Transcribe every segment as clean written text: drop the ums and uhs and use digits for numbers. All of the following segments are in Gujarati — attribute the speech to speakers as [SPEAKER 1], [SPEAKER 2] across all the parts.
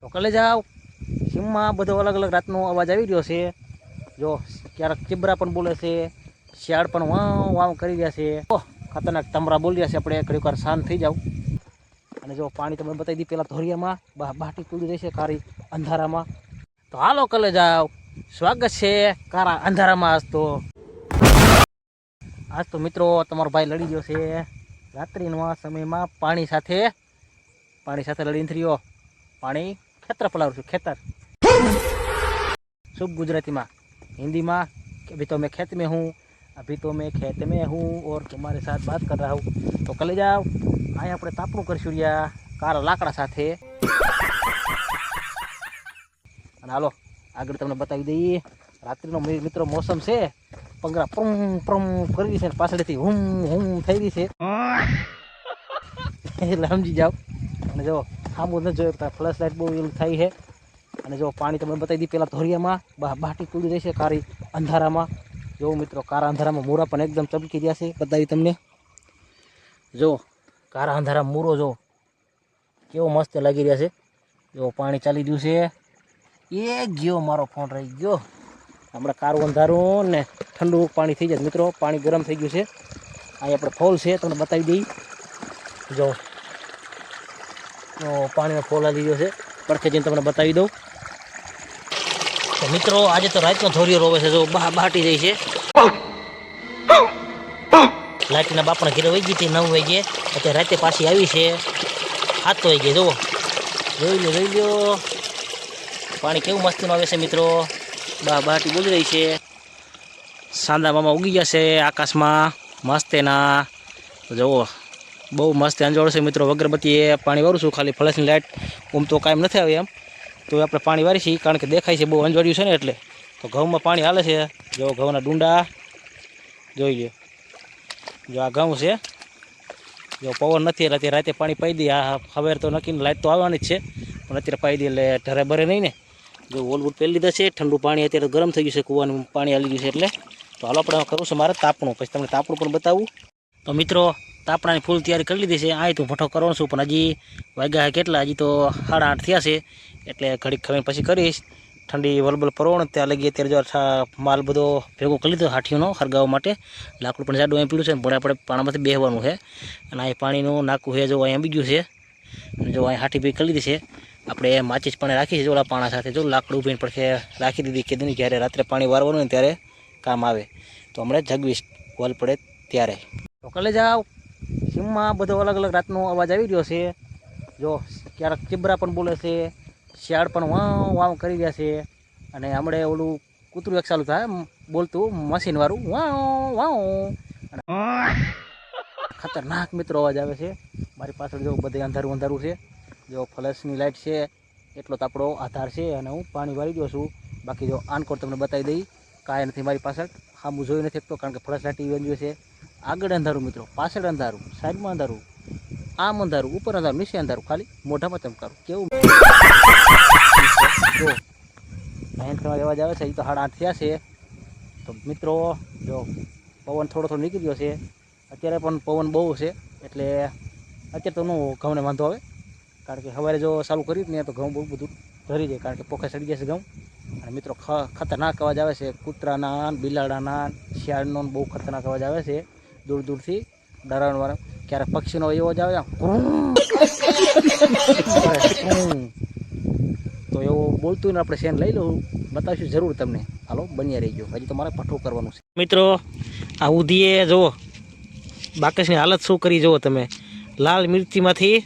[SPEAKER 1] તો કલે જાવ સીમમાં બધો અલગ અલગ રાતનો અવાજ આવી રહ્યો છે. જો ક્યારેક ચીબરા પણ બોલે છે, શિયાળ પણ વાવ વાવ કરી રહ્યા છે. ખતરનાક તમરા બોલી રહ્યા છે. આપણે ઘડીક વાર શાંત થઈ જાવ. અને જો પાણી તમને બતાવી દી પેલા ધોરિયામાં બાટી કૂદી રહી છે કારી અંધારામાં. તો હાલો કલે જાવ, સ્વાગત છે કારા અંધારામાં. આજ તો મિત્રો તમારો ભાઈ લડી ગયો છે રાત્રિના સમયમાં પાણી સાથે લડીને થયો. પાણી ખેતર પલાવું છું, ખેતર शुभ गुजराती में, हिंदी में अभी तो मैं खेत में हूँ, और तुम्हारे साथ बात कर रहा हूँ. तो कले जाओ अँ अपने तापणું करशुं कारा लाकड़ा साथे. हालो आगे तमने बतावी दईए रात्रिनो मित्रों मौसम से पंगरा प्रम प्रम करी छे, पाछळथी हुम हुम थई रही छे એટલે સમજી જાઓ. અને જો સામું ન જોયો ફ્લેશ લાઇટ બહુ એવું થાય છે. અને જો પાણી તમને બતાવી દી પેલા ધોરિયામાં બાટી કૂદી રહી છે કારી અંધારામાં. જો મિત્રો કારા અંધારામાં મૂરા પણ એકદમ ચમકી રહ્યા છે. બતાવી તમને જો કારા અંધારા મૂરો જો કેવો મસ્ત લાગી રહ્યા છે. જો પાણી ચાલી ગયું છે. એ ગયો મારો ફોન રહી ગયો. હમણાં કારું અંધારું ને ઠંડુ પાણી થઈ જાય. મિત્રો પાણી ગરમ થઈ ગયું છે. અહીં આપણે ફોલ છે તમને બતાવી દઈએ. જો પાણીનો ફોલ આવી ગયો છે. પડખે જઈને તમને બતાવી દઉં. તો મિત્રો આજે તો રાતનો ધોરિયો રોવે છે. જો બાટી જાય છે. લાઈટના બાપના ઘેરે વહી ગઈ હતી 9 વાગે, અત્યારે રાતે પાછી આવી છે 7 વાગે. જુઓ જોઈ લો પાણી કેવું મસ્તીનું આવે છે મિત્રો. બાટી બોલી રહી છે. સાંદા મામા ઉગી ગયા છે આકાશમાં મસ્ત એના. જુઓ બહુ મસ્ત અંજોળ છે મિત્રો. અગરબત્તી પાણી વારું છું, ખાલી ફ્લેશની લાઇટ તો કાંઈ નથી આવે એમ તો આપણે પાણી વારી છીએ, કારણ કે દેખાય છે બહુ અંજવાળ્યું છે ને એટલે. તો ઘઉંમાં પાણી હાલે છે. જો ઘઉંના ડુંડા જોઈ લો. જો આ ઘઉં છે. જો પવન નથી એટલે અત્યારે રાતે પાણી પાઈ દઈએ. આ ખબર તો નક્કી લાઇટ તો આવવાની જ છે, પણ અત્યારે પાઈ દઈએ એટલે ઢરે ભરે નહીં ને. જો વોલબુટ પહેરી લીધા છે. ઠંડુ પાણી અત્યારે ગરમ થઈ ગયું છે, કૂવાનું પાણી હાલી ગયું છે એટલે. તો હાલો આપણે કરું છું મારે તાપણું, પછી તમને તાપણું પણ બતાવું. તો મિત્રો તાપણાની ફૂલ તૈયારી કરી લીધી છે. આ તું ભઠ્ઠો કરવાનો છું, પણ હજી વાગ્યા કેટલા, હજી તો 8:30 થયા છે. એટલે ઘડીક ખમીને પછી કરીશ. ઠંડી વલબલ પરવણ ત્યાં લગી. અત્યારે જો માલ બધો ભેગો કરી લીધો હાથીઓનો હરગાવવા માટે. લાકડું પણ જાડું અહીં પીલું છે, પણ આપણે પાણામાંથી બેહવાનું છે. અને અહીં પાણીનું નાકું છે જો અહીંયા બીજું છે. અને જો અહીં હાથી ભેગી કરી લીધી છે. આપણે માચીસ પણ રાખી છે ઓલા પાણા સાથે. જો લાકડું ઉભીને પડખે રાખી દીધી કે દીની જ્યારે રાત્રે પાણી વારવાનું ને ત્યારે કામ આવે. તો હમણાં જગવીશ વલ પડે ત્યારે. તો કલે જાઓ સીમમાં બધો અલગ અલગ રાતનો અવાજ આવી રહ્યો છે. જો ક્યારેક ચીબરા પણ બોલે છે, શિયાળ પણ વાવ વાવ કરી રહ્યા છે. અને હમણાં ઓલું કૂતરું એક ચાલુ થાય બોલતું મશીનવાળું વાવ વાવ. ખતરનાક મિત્રો અવાજ આવે છે. મારી પાછળ જો બધે અંધારું અંધારું છે. જો ફ્લેશની લાઇટ છે એટલો તો આપણો આધાર છે. અને હું પાણી વાળી ગયો છું. બાકી જો આનકોર તમને બતાવી દઈ કાંઈ નથી મારી પાછળ. સામું જોઈ નથી શકતો, કારણ કે ફ્લેશ લાઇટ એવી છે. આગળ અંધારું મિત્રો, પાછળ અંધારું, સાઈડમાં અંધારું, આમ અંધારું, ઉપર અંધારું, નીચે અંધારું, ખાલી મોઢામાં ચમકારું. કેવું જો ભયંકર અવાજ આવે છે. એ તો 8:30 થયા છે. તો મિત્રો જો પવન થોડો નીકળી ગયો છે. અત્યારે પણ પવન બહુ છે એટલે અત્યારે તો ઘઉંને વાંધો આવે, કારણ કે સવારે જો ચાલુ કર્યું ને તો ઘઉં બહુ બધું ધરી જાય, કારણ કે પોખે સડી જશે ઘઉં. અને મિત્રો ખતરનાક અવાજ આવે છે. કૂતરાના, બિલાડાના, શિયાળનો બહુ ખતરનાક અવાજ આવે છે. દૂર દૂરથી ડરાવવાનો. ક્યારેક પક્ષીનો એવો જ આવે તો એવું બોલતું ને આપણે સેન લઈ લઉં, બતાવીશું જરૂર તમને. હાલો બન્યા રહી ગયો, હજી તો મારે ભઠ્ઠું કરવાનું છે. મિત્રો આ ઉધીએ જુઓ બાકસની હાલત શું કરી જુઓ તમે. લાલ મિર્ચીમાંથી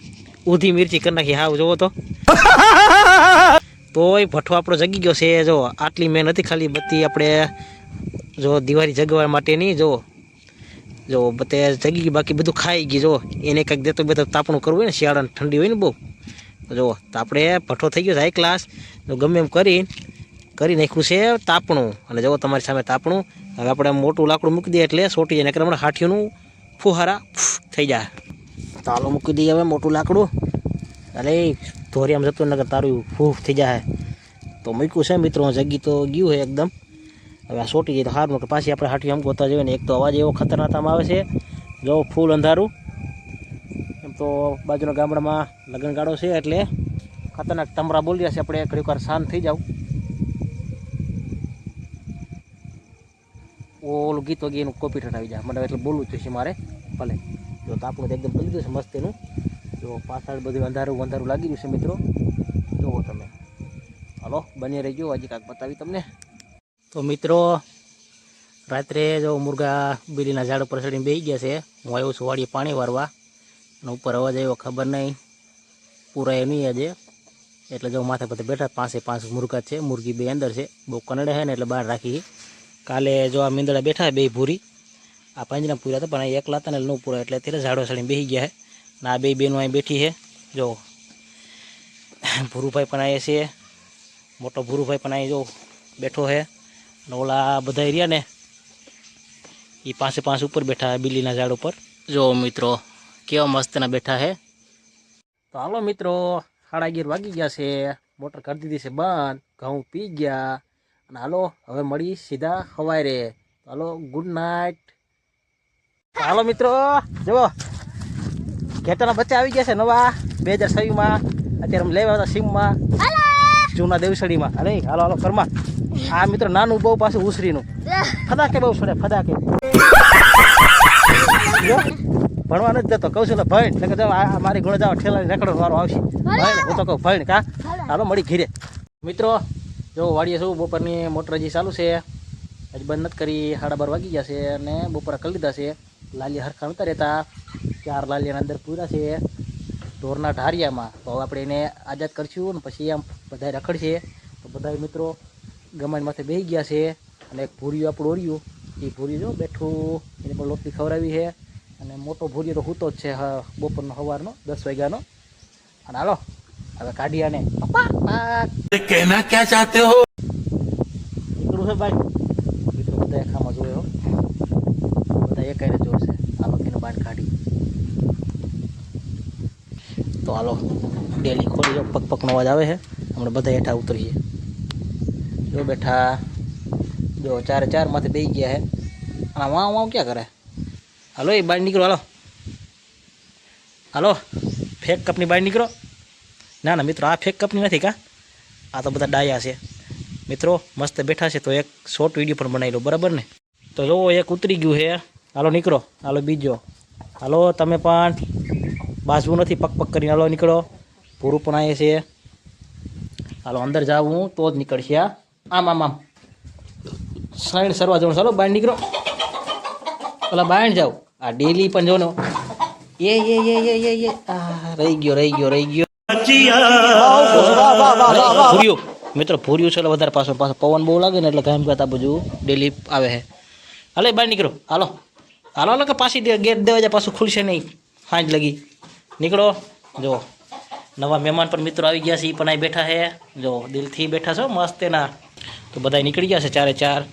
[SPEAKER 1] ઊધી મિર્ચી કરી નાખી. હાવ જુઓ તોય ભઠ્ઠો આપણો જગી ગયો છે. જો આટલી મેં નથી, ખાલી બત્તી આપણે જો દિવાળી જગવા માટેની જો બધે જગી ગઈ, બાકી બધું ખાઈ ગઈ. જો એને કંઈક દેતો બધું તાપણું કરવું હોય ને, શિયાળાને ઠંડી હોય ને બહુ. જો તો આપણે ભઠ્ઠો થઈ ગયો છે હાઈ ક્લાસ. જો ગમે એમ કરી નાખ્યું છે તાપણું. અને જો તમારી સામે તાપણું. હવે આપણે મોટું લાકડું મૂકી દઈએ એટલે સોટી જાય, નકર હમણાં હાથીઓનું ફુહારા થઈ જાય. તો હાલો મૂકી દઈએ હવે મોટું લાકડું. અરે ધોરિયામાં જતું નગર તારું ફૂફ થઈ જાય. તો મૂક્યું છે મિત્રો, જગી તો ગયું છે એકદમ. હવે આ સોટી જાય તો સારું, કે પાછી આપણે હાથી આમ ગોતા જોઈએ ને. એક તો અવાજ એવો ખતરનાક આવે છે. જો ફૂલ અંધારું. એમ તો બાજુના ગામડામાં લગ્નગાળો છે એટલે ખતરનાક તમરા બોલી રહ્યા છે. આપણે ઘડીક વાર શાંત થઈ જાવ. ઓલું ગીત વગી એનું કોપીરાઈટ આવી જાય મને, એટલે બોલવું જોઈએ મારે. ભલે જો તો આપણું એકદમ કરી દીધું છે મસ્ત એનું. જો પાછળ બધું અંધારું અંધારું લાગી રહ્યું છે મિત્રો, જુઓ તમે. હાલો બની રહી ગયો, હજી કાંઈક બતાવી તમને. તો મિત્રો રાત્રે જો મુર્ગા બીલીના ઝાડ ઉપર ચડીને બેસી ગયા છે. હું આવ્યો છું વાડીએ પાણી વારવા, અને ઉપર અવાજ આવ્યો ખબર નહીં, પૂરાય નહીં આજે. એટલે જો માથે બધે બેઠા 5 મુર્ગા છે, મુરગી 2 અંદર છે. બહુ કનડે છે ને એટલે બહાર રાખી. કાલે જો આ મીંદડા બેઠા 2 ભૂરી, આ પાંજરા પૂરા હતા પણ એકલા હતા ને ન પૂરા, એટલે અત્યારે ઝાડો ચડીને બેસી ગયા છે. ને આ 2 બહેનો અહીં બેઠી છે. જો ભૂરુભાઈ પણ અહીંયા છે, મોટો ભૂરુભાઈ પણ અહીં જો બેઠો છે. અને ઓલા બધા રહ્યા ને એ 5 ઉપર બેઠા બીલીના ઝાડ ઉપર. જો મિત્રો કેવા મસ્તના બેઠા છે. તો હાલો મિત્રો 11:30 વાગી ગયા છે, મોટર કરી દીધી છે બંધ, ઘઉં પી ગયા. અને હાલો હવે મળી સીધા સવારે. હાલો ગુડ નાઇટ. હાલો મિત્રો જુઓ ઘેટાના બચ્ચા આવી ગયા છે નવા 2026માં. અત્યારે અમે લેવા હતા સીમમાં જૂના દેવસડીમાં. અરે હાલો હાલો કરમાં. આ મિત્રો નાનું બહુ પાછું ઉસરીનું ફદાકે બહુ છોડે ફદાકે. ભણવા નથી જતો, કહું છું ભણ એટલે કે મારી ગુણ જાવ ઠેલાની રેકડો વારો આવશે. ભણ હું તો કહું ભણ કા. હાલો મળી ઘીરે. મિત્રો જો વાડીએ શું બપોરની મોટર હજી ચાલુ છે, હજી બંધ નથી કરી. 12:30 વાગી ગયા છે અને બપોરા કરી લીધા છે. લાલિયા હરખા નતા રહેતા, 4 લાલિયાના અંદર પૂરા છે ઢોરના ઢારિયામાં. તો હવે આપણે એને આઝાદ કરશું ને પછી આમ બધા રખડશે. તો બધા મિત્રો ગમાણ માથે બેસી ગયા છે. અને એક ભૂરિયું આપણું ઓર્યું, એ ભૂરિયું જો બેઠું, એને પણ લોટલી ખવડાવી છે. અને મોટો ભૂરિયો તો હૂતો જ છે બપોરનો સવારનો 10 વાગ્યાનો. અને હાલો હવે કાઢી આને. કહેના ક્યાં ચાહતે હો નીકળું છે ભાઈ. મિત્રો બધા એખામાં જોયો, બધા એકાઈને જોશે. હાલો તેને બાંધ કાઢી. તો હાલો ડેલી ખોલી જો પગ પગનો અવાજ આવે છે. હમણાં બધા હેઠા ઉતરીએ. જો બેઠા જો 4 માંથી બેસી ગયા છે. અને વાવ ક્યાં કરે. હાલો એ બહાર નીકળો. હાલો હાલો ફેક કપની બહાર નીકળો. ના ના મિત્રો આ ફેક કપની નથી કા, આ તો બધા ડાયા છે મિત્રો. મસ્ત બેઠા છે તો એક શોર્ટ વિડીયો પણ બનાવી લો, બરાબર ને. તો જો એક ઉતરી ગયું છે. હાલો નીકળો. હાલો બીજો. હાલો તમે પણ બાજવું નથી, પગ પગ કરીને હાલો નીકળો. પૂરું પણ આવે છે. હાલો અંદર જાવું તો જ નીકળશે. આમ આમ આમ સાઈડ સરવા જવાનું. ચાલો બહાર નીકળો. ઓલા બહાર જાઓ. આ ડેલી પણ જો ને એ રહી ગયો. ભૂર્યું મિત્રો ભૂર્યું છે એટલે વધારે પાછો પવન બહુ લાગે ને એટલે ગામ ગાતા બધું ડેલી આવે છે. હાલો બહાર નીકળો. હાલો હાલો હાલો કે પાછી ગેટ દેવા જાય, પાછું ખુલશે નહીં સાંજ લગી. નીકળો. જો નવા મહેમાન પણ મિત્રો આવી ગયા છે, એ પણ અહીં બેઠા છે. જો દિલથી બેઠા છો મસ્ત એના. તો બધા નીકળી ગયા છે 4.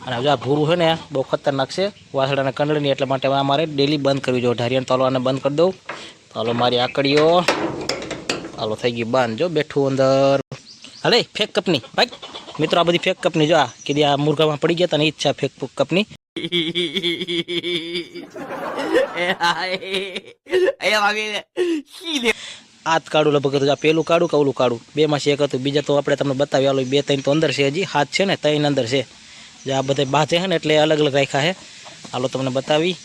[SPEAKER 1] અને જો આ ભૂરું છે ને બહુ ખતરનાક છે વાસડાના કંડળની, એટલા માટે અમારે ડેલી બંધ કરવી જોઈએ. ઢારિયાને તો આને બંધ કરી દઉં. તો હાલો મારી આકડીઓ હાલો થઈ ગઈ બંધ. જો બેઠું અંદર. હાલે ફેક કપની ભાઈ મિત્રો, આ બધી ફેક કપની જો આ કીધી આ મુર્ગામાં પડી ગયા હતા ને ઈચ્છા ફેક કપની. આજ કાઢું લગભગ પેલું કાઢું કે ઓલું કાઢું, 2 માંથી એક હતું. બીજા તો આપણે તમને બતાવી આલો 2-3 તો અંદર છે, હજી હાથ છે ને 3 અંદર છે. જે આ બધા બાજે છે ને એટલે અલગ અલગ રાખ્યા છે. હાલો તમને બતાવી.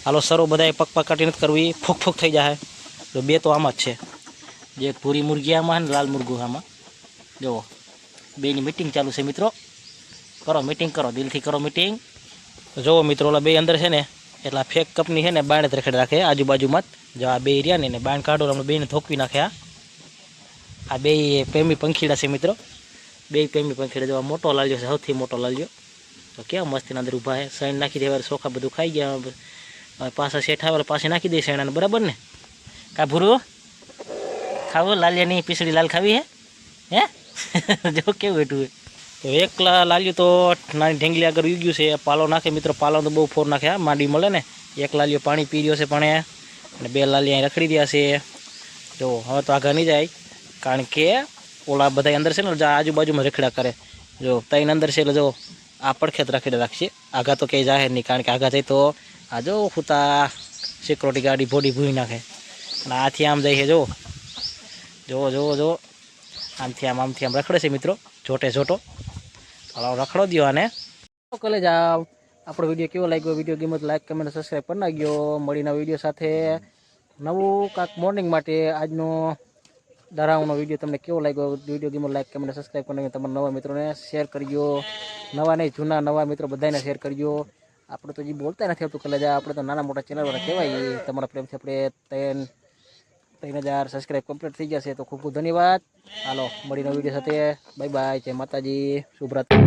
[SPEAKER 1] હાલો સરો બધા પગ પગ કાઢી નથી કરવી, ફોક ફોક થઈ જાય. તો 2 તો આમાં જ છે. જે પૂરી મુરગી આમાં ને લાલ મુરગું આમાં. જુઓ 2ની મીટિંગ ચાલુ છે મિત્રો. કરો મીટિંગ, કરો દિલથી કરો મીટિંગ. જુઓ મિત્રો ઓલા 2 અંદર છે ને એટલા ફેક કપની છે ને બાણે જ રખડી રાખે આજુબાજુમાં જ. જો આ 2 રહ્યા ને બાણ કાઢો આપણે 2ને થોકવી નાખ્યા. આ 2 પ્રેમી પંખીડા છે મિત્રો. 2 પ્રેમી પંખીડા. જો મોટો લાલ્યો છે, સૌથી મોટો લાલ્યો. તો કેવા મસ્તીના અંદર ઊભા છે. સૈણ નાખી દેવા ચોખા બધું ખાઈ ગયા. પાછા શેઠ આવે પાછી નાખી દે સૈણાને, બરાબર ને. કા ભૂરું ખાવું લાલિયાની પીસડી લાલ ખાવી હે જો કેવું બેઠું હોય. તો એકલા લાલ્યું તો નાની ઢેંગલી આગળ ઉઈ ગયું છે. પાલો નાખે મિત્રો, પાલો તો બહુ ફોર નાખે. હા માંડી મળે ને. એક લાલિયો પાણી પી રહ્યો છે પણ, અને 2 લાલી અહીં રખડી રહ્યા છે. જો હવે તો આગળ નહીં જાય, કારણ કે ઓલા બધા અંદર છે ને આજુબાજુમાં રખડા કરે. જો 3 અંદર છે એટલે જો આ પડખે જ રાખીને રાખશે. આગા તો ક્યાંય જાહેર નહીં, કારણ કે આગા જાય તો આ જો ખૂતા સિક્યોરિટી ગાડી ભોડી ભૂઈ નાખે. અને આથી આમ જાય છે. જો જો જો જો આમથી આમ રખડે છે મિત્રો, જોટે જોટો. હાલો રખડો દો આને. કલે જાવ. આપણો વિડીયો કેવો લાગ્યો? વિડીયો ગમે તો લાઈક કમેન્ટ સબસ્ક્રાઈબ કરી નાખજો. મળીના વિડીયો સાથે નવું કાંક મોર્નિંગ માટે આજનો દરાવનો વિડીયો તમને કેવો લાગ્યો? વિડીયો ગમે લાઈક કમેન્ટ સબસ્ક્રાઈબ કરી નાખજો. તમારા નવા મિત્રોને શેર કરજો. નવા નહીં જૂના નવા મિત્રો બધાને શેર કરજો. આપણે તો જે બોલતા નથી આવતું કલે જા, આપણે તો નાના મોટા ચેનલવાળા કહેવાય. તમારા પ્રેમથી આપણે 3000 સબસ્ક્રાઈબ કમ્પ્લીટ થઈ જશે, તો ખૂબ ખૂબ ધન્યવાદ. હાલો મળીને વિડીયો સાથે. Bye bye. જય માતાજી. શુભરાત્રી.